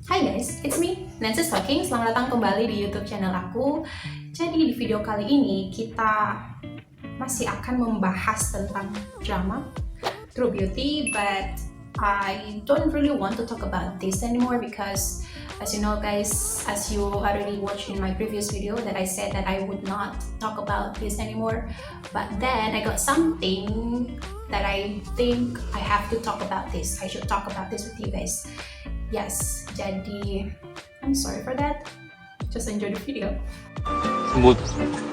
Hai guys, it's me, Nancy Talking. Selamat datang kembali di YouTube channel aku. Jadi di video kali ini kita masih akan membahas tentang drama True Beauty, but I don't really want to talk about this anymore because as you know guys, as you already watched in my previous video that I said that I would not talk about this anymore, but then I got something that I think I have to talk about this. I should talk about this with you guys. Yes, jadi I'm sorry for that. Just enjoy the video. 뭐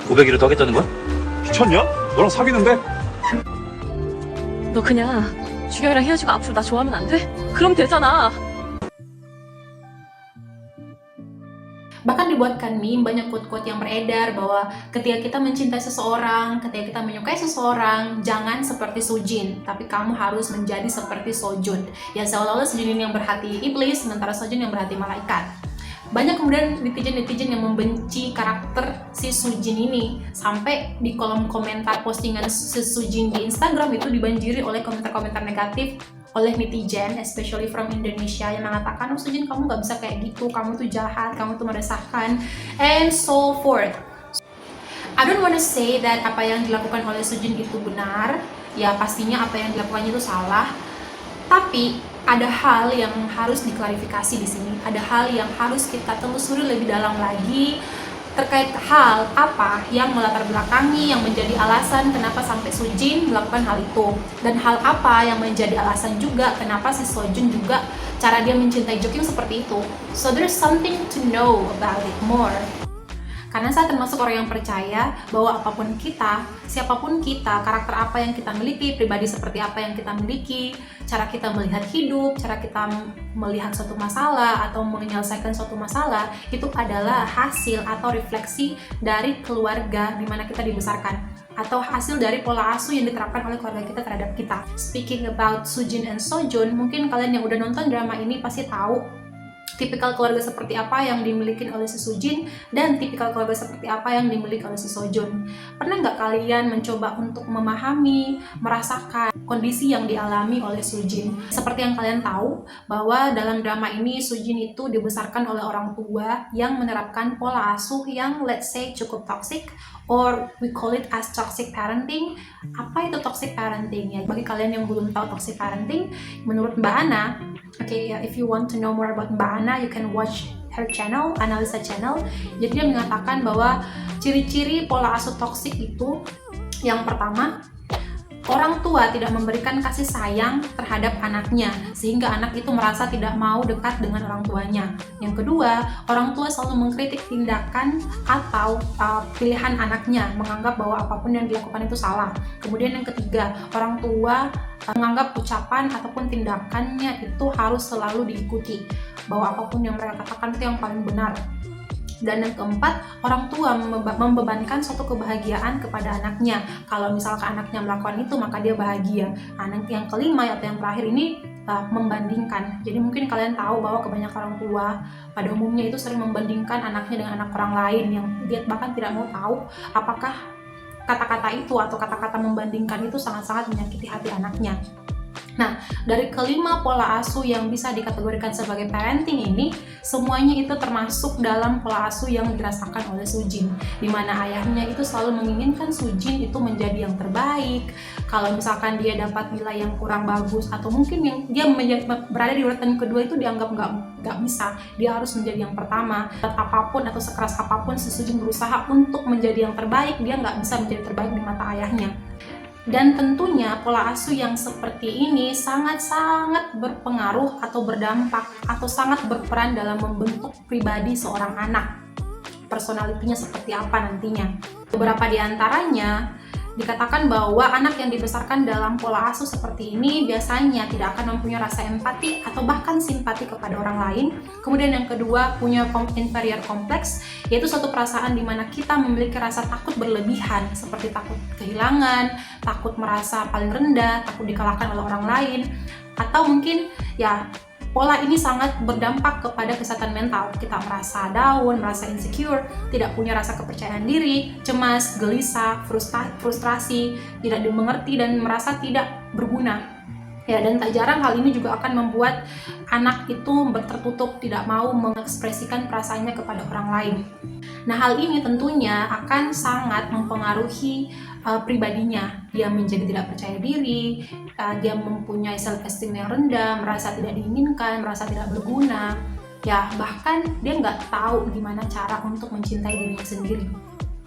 고백이라도 하겠다는 거야? 미쳤냐? 너랑 사귀는데? 너 그냥 주경이랑 헤어지고 앞으로 나 좋아하면 안 돼? 그럼 되잖아. Bahkan dibuatkan meme, banyak quote-quote yang beredar bahwa ketika kita mencintai seseorang, ketika kita menyukai seseorang, jangan seperti Sujin, tapi kamu harus menjadi seperti Sojun. Ya seolah-olah Sujin ini yang berhati iblis, sementara Sojun yang berhati malaikat. Banyak kemudian netizen-netizen yang membenci karakter si Sujin ini, sampai di kolom komentar postingan si Sujin di Instagram itu dibanjiri oleh komentar-komentar negatif oleh netizen, especially from Indonesia, yang mengatakan, oh Sujin kamu gak bisa kayak gitu, kamu tuh jahat, kamu tuh meresahkan, and so forth. I don't wanna say that apa yang dilakukan oleh Sujin itu benar, ya pastinya apa yang dilakukannya itu salah, tapi ada hal yang harus diklarifikasi di sini, ada hal yang harus kita telusuri lebih dalam lagi terkait hal apa yang melatar belakangi, yang menjadi alasan kenapa sampai Sujin melakukan hal itu, dan hal apa yang menjadi alasan juga kenapa si Sojun juga cara dia mencintai Jokyung seperti itu. So there's something to know about it more. Karena saya termasuk orang yang percaya bahwa apapun kita, siapapun kita, karakter apa yang kita miliki, pribadi seperti apa yang kita miliki, cara kita melihat hidup, cara kita melihat suatu masalah atau menyelesaikan suatu masalah, itu adalah hasil atau refleksi dari keluarga di mana kita dibesarkan, atau hasil dari pola asuh yang diterapkan oleh keluarga kita terhadap kita. Speaking about Sujin and Sojun, mungkin kalian yang udah nonton drama ini pasti tahu tipikal keluarga seperti apa yang dimiliki oleh si Sujin dan tipikal keluarga seperti apa yang dimiliki oleh si Sojun. Pernah nggak kalian mencoba untuk memahami, merasakan kondisi yang dialami oleh Sujin? Seperti yang kalian tahu bahwa dalam drama ini Sujin itu dibesarkan oleh orang tua yang menerapkan pola asuh yang let's say cukup toxic, or we call it as toxic parenting. Apa itu toxic parenting? Ya, bagi kalian yang belum tahu toxic parenting, menurut Mbak Ana, if you want to know more about Mbak Ana, you can watch her channel, Analisa Channel. Jadi dia mengatakan bahwa ciri-ciri pola asuh toksik itu, yang pertama, orang tua tidak memberikan kasih sayang terhadap anaknya, sehingga anak itu merasa tidak mau dekat dengan orang tuanya. Yang kedua, orang tua selalu mengkritik tindakan atau pilihan anaknya, menganggap bahwa apapun yang dilakukan itu salah. Kemudian yang ketiga, orang tua menganggap ucapan ataupun tindakannya itu harus selalu diikuti, bahwa apapun yang mereka katakan itu yang paling benar. Dan yang keempat, orang tua membebankan suatu kebahagiaan kepada anaknya. Kalau misalkan anaknya melakukan itu, maka dia bahagia. Nah, yang kelima atau yang terakhir ini membandingkan. Jadi mungkin kalian tahu bahwa kebanyakan orang tua pada umumnya itu sering membandingkan anaknya dengan anak orang lain, yang dia bahkan tidak mau tahu apakah kata-kata itu atau kata-kata membandingkan itu sangat-sangat menyakiti hati anaknya. Nah, dari kelima pola asuh yang bisa dikategorikan sebagai parenting ini, semuanya itu termasuk dalam pola asuh yang dirasakan oleh Sujin, di mana ayahnya itu selalu menginginkan Sujin itu menjadi yang terbaik. Kalau misalkan dia dapat nilai yang kurang bagus, atau mungkin yang dia berada di urutan kedua, itu dianggap nggak bisa, dia harus menjadi yang pertama. Apapun atau sekeras apapun si Sujin berusaha untuk menjadi yang terbaik, dia nggak bisa menjadi terbaik di mata ayahnya. Dan tentunya pola asuh yang seperti ini sangat-sangat berpengaruh atau berdampak atau sangat berperan dalam membentuk pribadi seorang anak. Personalitinya seperti apa nantinya. Beberapa di antaranya dikatakan bahwa anak yang dibesarkan dalam pola asuh seperti ini biasanya tidak akan mempunyai rasa empati atau bahkan simpati kepada orang lain. Kemudian yang kedua, punya inferior complex, yaitu suatu perasaan di mana kita memiliki rasa takut berlebihan, seperti takut kehilangan, takut merasa paling rendah, takut dikalahkan oleh orang lain, atau mungkin ya pola ini sangat berdampak kepada kesehatan mental. Kita merasa down, merasa insecure, tidak punya rasa kepercayaan diri, cemas, gelisah, frustrasi, tidak dimengerti, dan merasa tidak berguna. Ya, dan tak jarang hal ini juga akan membuat anak itu tertutup, tidak mau mengekspresikan perasaannya kepada orang lain. Nah, hal ini tentunya akan sangat mempengaruhi pribadinya. Dia menjadi tidak percaya diri, dia mempunyai self-esteem yang rendah, merasa tidak diinginkan, merasa tidak berguna. Ya, bahkan dia nggak tahu gimana cara untuk mencintai dirinya sendiri.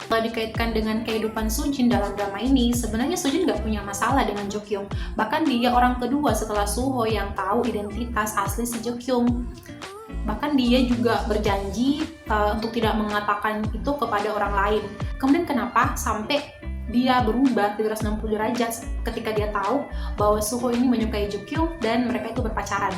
Kalau dikaitkan dengan kehidupan Sujin dalam drama ini, sebenarnya Sujin nggak punya masalah dengan Jokyung. Bahkan dia orang kedua setelah Suho yang tahu identitas asli si Jokyung. Bahkan dia juga berjanji untuk tidak mengatakan itu kepada orang lain. Kemudian kenapa sampai dia berubah 360 derajat ketika dia tahu bahwa Suho ini menyukai Jokyung dan mereka itu berpacaran?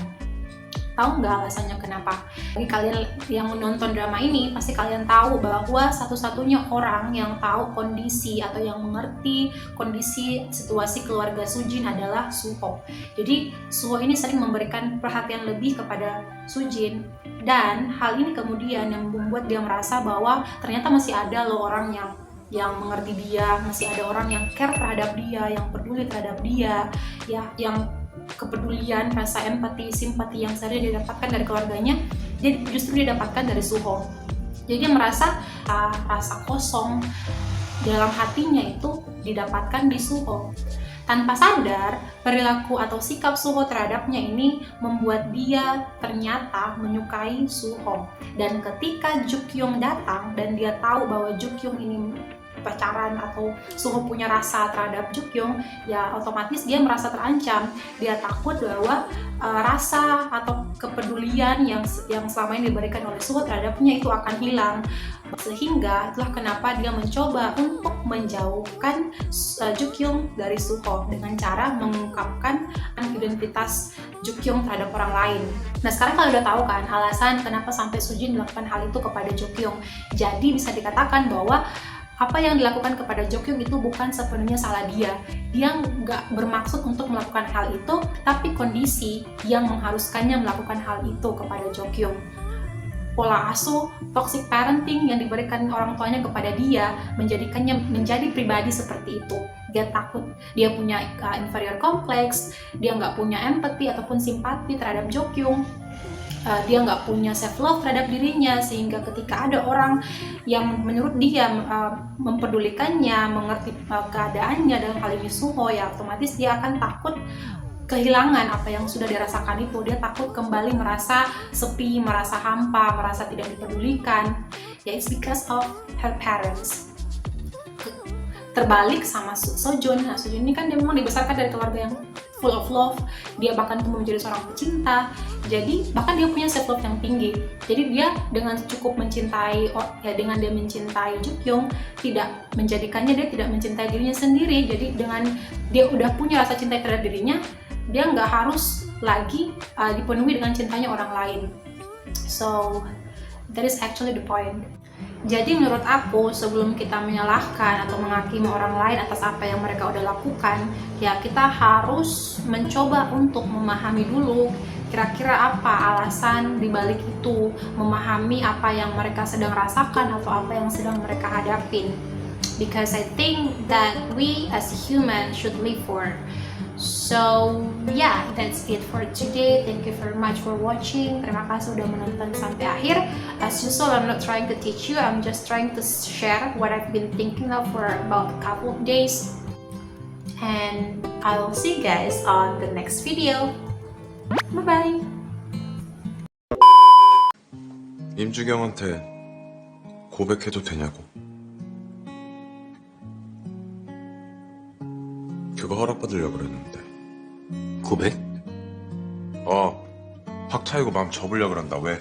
Tahu nggak alasannya kenapa? Bagi kalian yang menonton drama ini, pasti kalian tahu bahwa satu-satunya orang yang tahu kondisi atau yang mengerti kondisi situasi keluarga Sujin adalah Suho. Jadi Suho ini sering memberikan perhatian lebih kepada Sujin, dan hal ini kemudian yang membuat dia merasa bahwa ternyata masih ada loh orang yang mengerti dia, masih ada orang yang care terhadap dia, yang peduli terhadap dia, ya, yang kepedulian, rasa empati, simpati yang seharusnya dia dapatkan dari keluarganya, jadi justru dia dapatkan dari Suho. Jadi dia merasa rasa kosong dalam hatinya itu didapatkan di Suho. Tanpa sadar, perilaku atau sikap Suho terhadapnya ini membuat dia ternyata menyukai Suho. Dan ketika Jokyung datang dan dia tahu bahwa Jokyung ini pacaran atau Suho punya rasa terhadap Jokyung, ya otomatis dia merasa terancam. Dia takut bahwa rasa atau kepedulian yang selama ini diberikan oleh Suho terhadapnya itu akan hilang. Sehingga itulah kenapa dia mencoba untuk menjauhkan Jokyung dari Suho dengan cara mengungkapkan identitas Jokyung terhadap orang lain. Nah, sekarang kalian udah tahu kan alasan kenapa sampai Sujin melakukan hal itu kepada Jokyung. Jadi bisa dikatakan bahwa apa yang dilakukan kepada Jokyung itu bukan sepenuhnya salah dia. Dia nggak bermaksud untuk melakukan hal itu, tapi kondisi yang mengharuskannya melakukan hal itu kepada Jokyung. Pola asuh, toxic parenting yang diberikan orang tuanya kepada dia menjadikannya menjadi pribadi seperti itu. Dia takut, dia punya inferior complex, dia nggak punya empathy ataupun simpati terhadap Jokyung. Dia nggak punya self love terhadap dirinya, sehingga ketika ada orang yang menurut dia mempedulikannya, mengerti keadaannya dalam hal ini Suho, ya otomatis dia akan takut kehilangan apa yang sudah dirasakan itu. Dia takut kembali merasa sepi, merasa hampa, merasa tidak dipedulikan. Ya, it's because of her parents. Terbalik sama Sojun. Nah, Sojun ini kan dia memang dibesarkan dari keluarga yang full of love. Dia bahkan tumbuh menjadi seorang pecinta. Jadi bahkan dia punya self love yang tinggi. Jadi dia dengan cukup mencintai, dengan dia mencintai Jokyung, tidak menjadikannya dia tidak mencintai dirinya sendiri. Jadi dengan dia udah punya rasa cinta terhadap dirinya, dia nggak harus lagi dipenuhi dengan cintanya orang lain. So that is actually the point. Jadi menurut aku, sebelum kita menyalahkan atau menghakimi orang lain atas apa yang mereka udah lakukan, ya kita harus mencoba untuk memahami dulu kira-kira apa alasan dibalik itu, memahami apa yang mereka sedang rasakan atau apa yang sedang mereka hadapin. Because I think that we as human should live for. So yeah, that's it for today. Thank you very much for watching. Terima kasih udah menonton sampai akhir. As usual, I'm not trying to teach you. I'm just trying to share what I've been thinking of for about a couple of days. And I will see you guys on the next video. Bye-bye. 임주경한테 고백해도 되냐고. 그거 허락받으려고 그랬는데. 고백? 확 타이고 마음 접으려고 그런다. 왜?